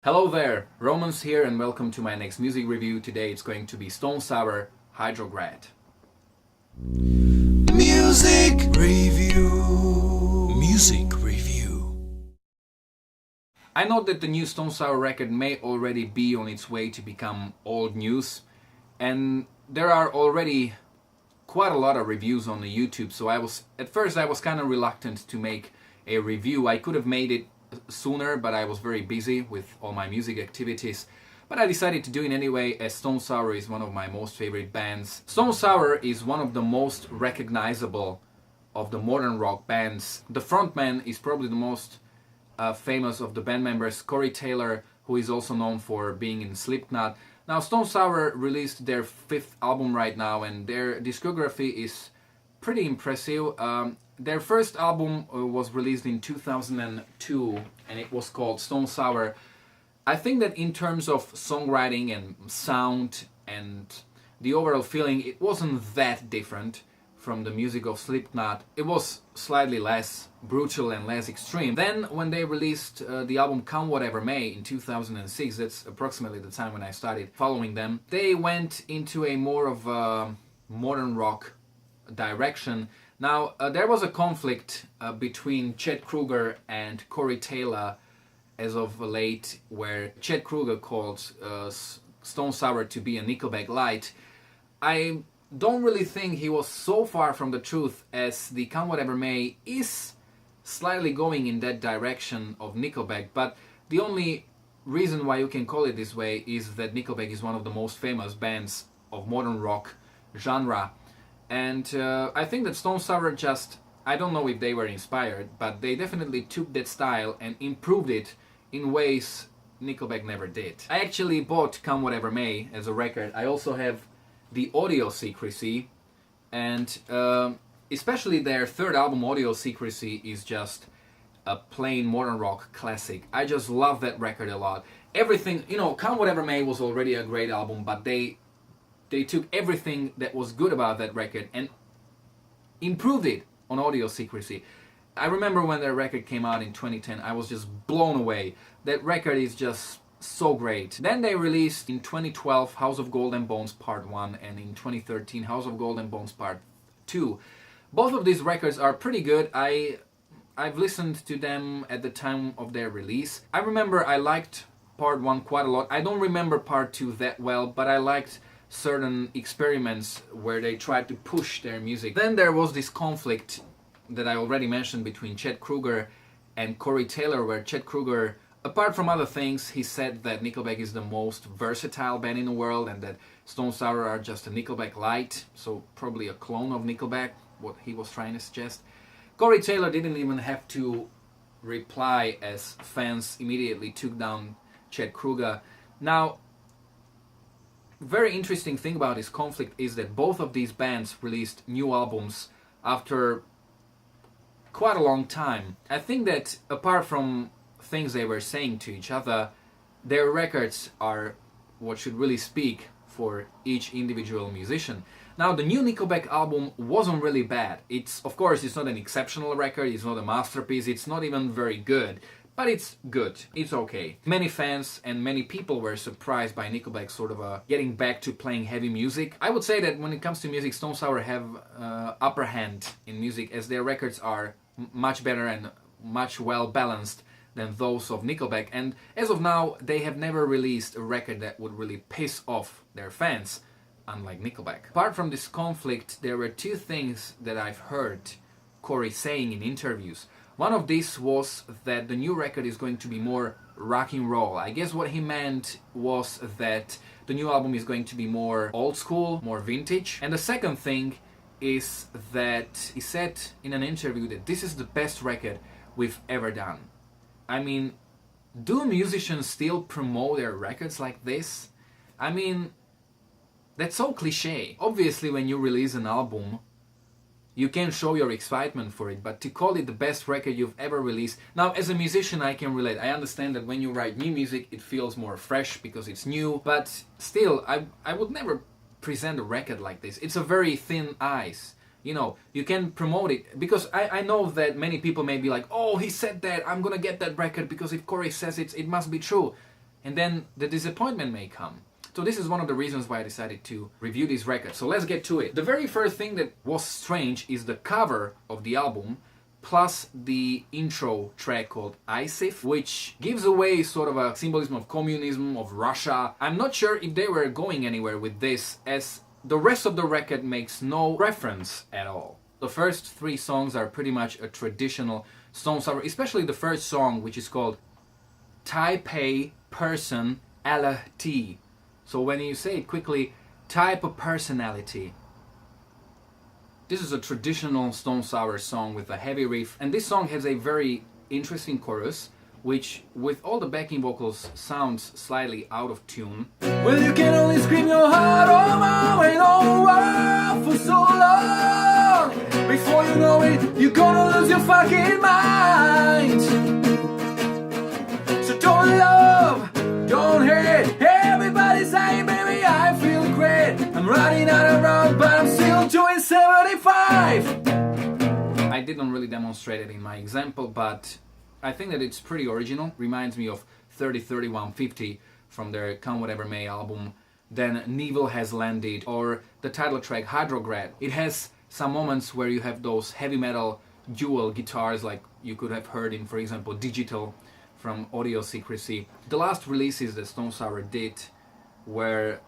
Hello there, Romans here and welcome to my next music review. Today it's going to be Stone Sour Hydrograd. Music review. Music review. I know that the new Stone Sour record may already be on its way to become old news, and there are already quite a lot of reviews on the YouTube, so at first I was kind of reluctant to make a review. I could have made it sooner, but I was very busy with all my music activities. But I decided to do it anyway, as Stone Sour is one of my most favorite bands. Stone Sour is one of the most recognizable of the modern rock bands. The frontman is probably the most famous of the band members, Corey Taylor, who is also known for being in Slipknot. Now, Stone Sour released their fifth album right now, and their discography is pretty impressive. Their first album was released in 2002 and it was called Stone Sour. I think that in terms of songwriting and sound and the overall feeling, it wasn't that different from the music of Slipknot. It was slightly less brutal and less extreme. Then when they released the album Come Whatever May in 2006, that's approximately the time when I started following them, they went into a more of a modern rock direction. Now, there was a conflict between Chet Kruger and Corey Taylor as of late, where Chet Kruger called Stone Sour to be a Nickelback light. I don't really think he was so far from the truth, as the Come Whatever May is slightly going in that direction of Nickelback, but the only reason why you can call it this way is that Nickelback is one of the most famous bands of modern rock genre. And I think that Stone Sour I don't know if they were inspired, but they definitely took that style and improved it in ways Nickelback never did. I actually bought Come Whatever May as a record. I also have the Audio Secrecy, and especially their third album, Audio Secrecy, is just a plain modern rock classic. I just love that record a lot. Everything, Come Whatever May was already a great album, but they took everything that was good about that record and improved it on Audio Secrecy. I remember when that record came out in 2010, I was just blown away. That record is just so great. Then they released in 2012 House of Gold and Bones Part 1 and in 2013 House of Gold and Bones Part 2. Both of these records are pretty good. I've listened to them at the time of their release. I remember I liked Part 1 quite a lot. I don't remember Part 2 that well, but I liked certain experiments where they tried to push their music. Then there was this conflict that I already mentioned between Chet Kruger and Corey Taylor, where Chet Kruger, apart from other things, he said that Nickelback is the most versatile band in the world and that Stone Sour are just a Nickelback light, so probably a clone of Nickelback, what he was trying to suggest. Corey Taylor didn't even have to reply, as fans immediately took down Chet Kruger. Now, very interesting thing about this conflict is that both of these bands released new albums after quite a long time. I think that apart from things they were saying to each other, their records are what should really speak for each individual musician. Now, the new Nickelback album wasn't really bad. Of course, it's not an exceptional record, it's not a masterpiece, it's not even very good. But it's good, it's okay. Many fans and many people were surprised by Nickelback sort of getting back to playing heavy music. I would say that when it comes to music, Stone Sour have upper hand in music, as their records are much better and much well balanced than those of Nickelback. And as of now, they have never released a record that would really piss off their fans, unlike Nickelback. Apart from this conflict, there were two things that I've heard Corey saying in interviews. One of these was that the new record is going to be more rock and roll. I guess what he meant was that the new album is going to be more old school, more vintage. And the second thing is that he said in an interview that this is the best record we've ever done. I mean, do musicians still promote their records like this? I mean, that's so cliche. Obviously, when you release an album, you can show your excitement for it, but to call it the best record you've ever released... Now, as a musician, I can relate. I understand that when you write new music, it feels more fresh because it's new, but still, I would never present a record like this. It's a very thin ice. You can promote it, because I know that many people may be like, oh, he said that, I'm gonna get that record because if Corey says it must be true. and then the disappointment may come. So this is one of the reasons why I decided to review this record. So let's get to it. The very first thing that was strange is the cover of the album, plus the intro track called Isif, which gives away sort of a symbolism of communism, of Russia. I'm not sure if they were going anywhere with this, as the rest of the record makes no reference at all. The first three songs are pretty much a traditional Stone Sour, especially the first song, which is called Taipei Person LT. So when you say it quickly, type of personality. This is a traditional Stone Sour song with a heavy riff, and this song has a very interesting chorus, which with all the backing vocals sounds slightly out of tune. Well, you can only scream your heart over and over for so long. Before you know it, you're gonna lose your fucking mind. So don't love, don't hate. Everybody's saying, baby, I feel great. I'm running out of road, but I'm still doing 75. I didn't really demonstrate it in my example, but I think that it's pretty original. Reminds me of 30-31-50 from their Come Whatever May album. Then Neville Has Landed, or the title track Hydrograd. It has some moments where you have those heavy metal dual guitars like you could have heard in, for example, Digital from Audio Secrecy. The last releases that Stone Sour did were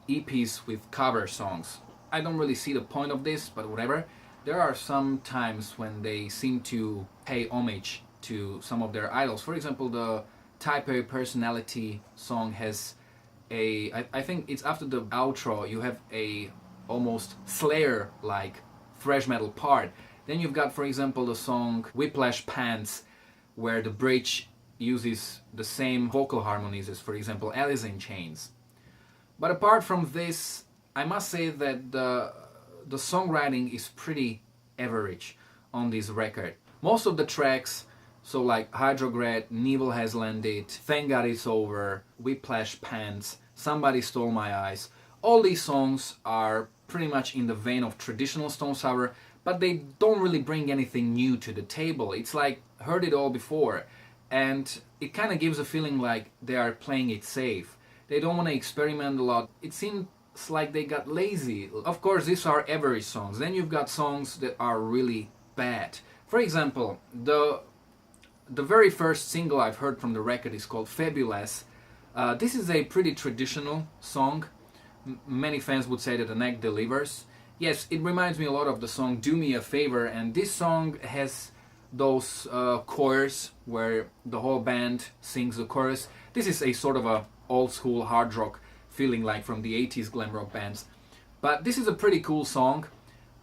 EPs with cover songs. I don't really see the point of this, but whatever. There are some times when they seem to pay homage to some of their idols. For example, the Taipei Personality song has I think it's after the outro, you have a almost Slayer-like thrash metal part. Then you've got, for example, the song Whiplash Pants, where the bridge uses the same vocal harmonies as, for example, Alice in Chains. But apart from this, I must say that the songwriting is pretty average on this record. Most of the tracks, so like Hydrograd, Neville Has Landed, Thank God It's Over, Whiplash Pants, Somebody Stole My Eyes, all these songs are pretty much in the vein of traditional Stone Sour, but they don't really bring anything new to the table. It's like, heard it all before, and it kind of gives a feeling like they are playing it safe. They don't want to experiment a lot. It seems like they got lazy. Of course, these are average songs. Then you've got songs that are really bad. For example, the very first single I've heard from the record is called Fabulous. This is a pretty traditional song. Many fans would say that the neck delivers. Yes, it reminds me a lot of the song Do Me a Favor, and this song has those choirs where the whole band sings the chorus. This is a sort of a old school hard rock feeling like from the 80s glam rock bands. But this is a pretty cool song.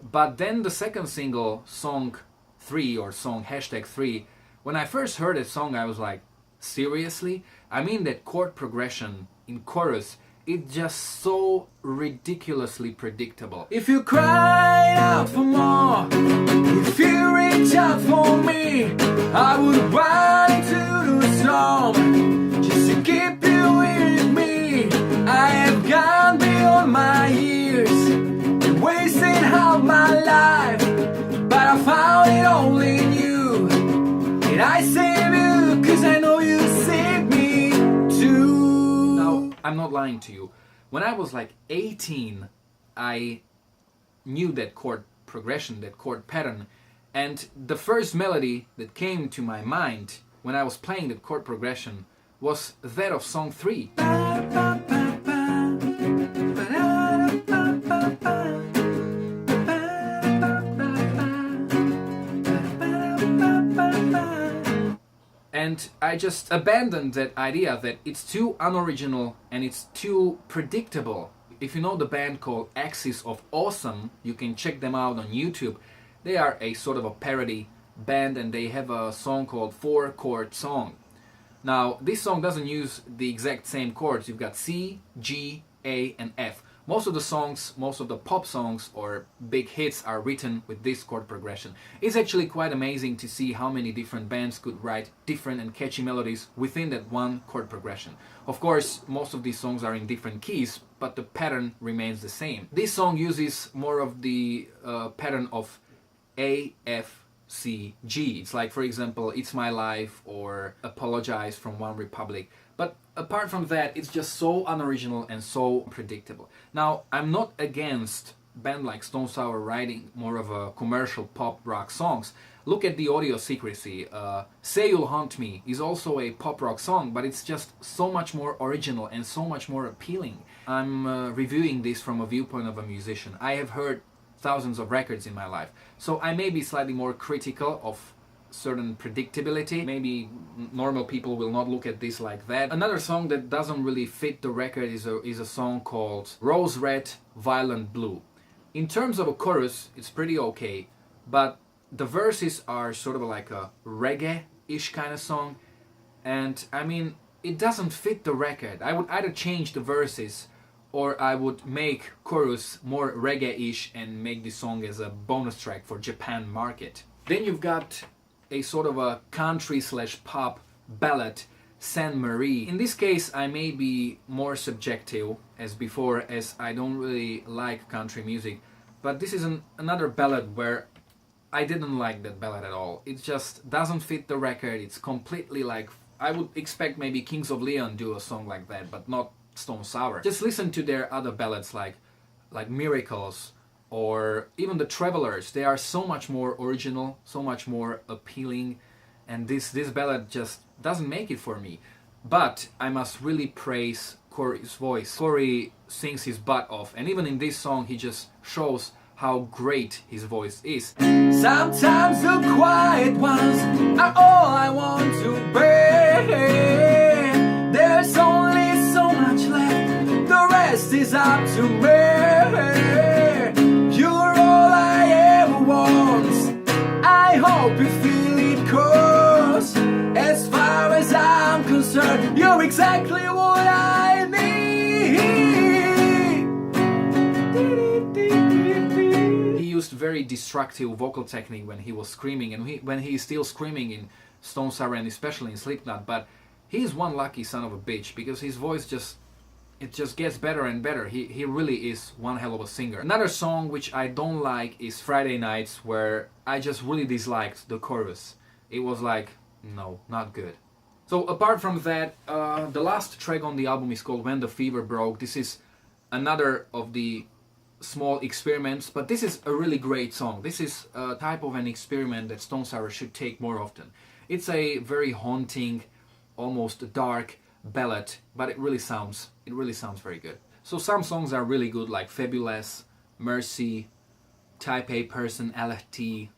But then the second single, song 3 or song #3, when I first heard that song I was like, seriously? I mean, that chord progression in chorus, it's just so ridiculously predictable. If you cry out for more, if you reach out for me, I would run into the storm just to keep you with me. I have gone beyond my years and wasted half my life, but I found it only in you. And I save you cause I know you saved me too. Now, I'm not lying to you. When I was like 18, I knew that chord progression, that chord pattern, and the first melody that came to my mind when I was playing that chord progression was that of song 3. And I just abandoned that idea that it's too unoriginal and it's too predictable. If you know the band called Axis of Awesome, you can check them out on YouTube. They are a sort of a parody band and they have a song called 4-Chord Song. Now, this song doesn't use the exact same chords. You've got C, G, A, and F. Most of the songs, most of the pop songs or big hits are written with this chord progression. It's actually quite amazing to see how many different bands could write different and catchy melodies within that one chord progression. Of course, most of these songs are in different keys, but the pattern remains the same. This song uses more of the pattern of A, F, C, G. It's like, for example, It's My Life or Apologize from One Republic. But apart from that, it's just so unoriginal and so predictable. Now, I'm not against band like Stone Sour writing more of a commercial pop rock songs. Look at the Audio Secrecy. Say You'll Haunt Me is also a pop rock song, but it's just so much more original and so much more appealing. I'm reviewing this from a viewpoint of a musician. I have heard thousands of records in my life, so I may be slightly more critical of certain predictability. Maybe normal people will not look at this like that. Another song that doesn't really fit the record is a song called Rose Red, Violent Blue. In terms of a chorus, it's pretty okay, but the verses are sort of like a reggae-ish kind of song, and I mean, it doesn't fit the record. I would either change the verses or I would make chorus more reggae-ish and make the song as a bonus track for Japan market. Then you've got a sort of a country/pop ballad, Sainte Marie. In this case, I may be more subjective as before, as I don't really like country music, but this is another ballad where I didn't like that ballad at all. It just doesn't fit the record. It's completely like, I would expect maybe Kings of Leon do a song like that, but not Stone Sour. Just listen to their other ballads like Miracles or even The Travelers. They are so much more original, so much more appealing, and this ballad just doesn't make it for me. But I must really praise Corey's voice. Corey sings his butt off, and even in this song he just shows how great his voice is. Sometimes the quiet ones are all I want to be. There's only so much left, the rest is up to me. You're all I ever want, I hope you feel it, 'cause as far as I'm concerned, you're exactly what I need. He used very destructive vocal technique when he was screaming, and when he's still screaming in Stone Sour and especially in Slipknot, but he's one lucky son of a bitch, because his voice just gets better and better. He really is one hell of a singer. Another song which I don't like is Friday Nights, where I just really disliked the chorus. It was like, no, not good. So apart from that, the last track on the album is called When the Fever Broke. This is another of the small experiments, but this is a really great song. This is a type of an experiment that Stone Sour should take more often. It's a very haunting, almost dark ballad, but it really sounds very good. So some songs are really good, like Fabulous, Mercy, Type A Personality,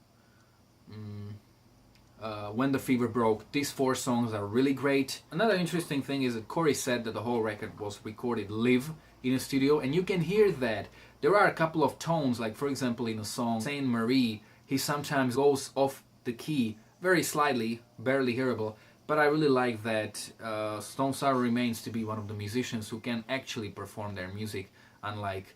When the Fever Broke. These 4 songs are really great. Another interesting thing is that Corey said that the whole record was recorded live in a studio, and you can hear that. There are a couple of tones, like for example in the song Sainte Marie, he sometimes goes off the key very slightly, barely hearable, but I really like that Stone Sour remains to be one of the musicians who can actually perform their music, unlike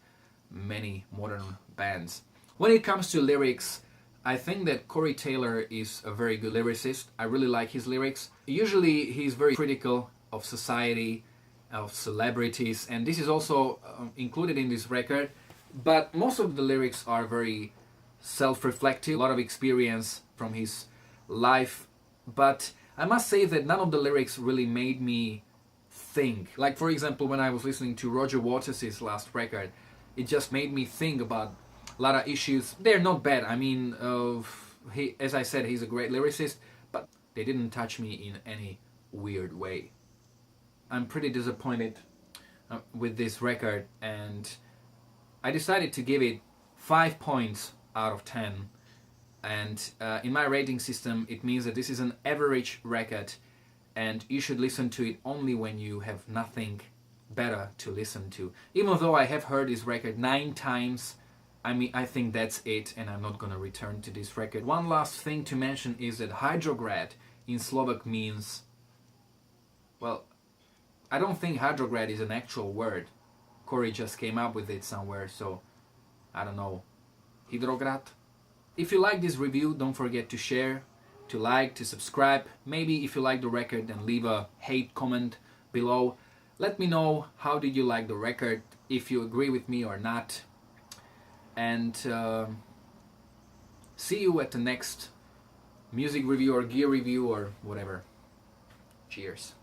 many modern bands. When it comes to lyrics, I think that Corey Taylor is a very good lyricist. I really like his lyrics. Usually he's very critical of society, of celebrities, and this is also included in this record, but most of the lyrics are very self-reflective, a lot of experience from his life, but I must say that none of the lyrics really made me think. Like for example, when I was listening to Roger Waters' last record, it just made me think about a lot of issues. They're not bad. I mean, as I said, he's a great lyricist, but they didn't touch me in any weird way. I'm pretty disappointed with this record, and I decided to give it 5 points out of 10. And in my rating system, it means that this is an average record, and you should listen to it only when you have nothing better to listen to. Even though I have heard this record 9 times, I think that's it, and I'm not gonna return to this record. One last thing to mention is that Hydrograd in Slovak means, well, I don't think Hydrograd is an actual word. Corey just came up with it somewhere, so I don't know. Hydrograd? If you like this review, don't forget to share, to like, to subscribe. Maybe if you like the record, then leave a hate comment below. Let me know how did you like the record, if you agree with me or not. And see you at the next music review or gear review or whatever. Cheers.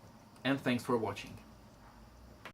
and thanks for watching.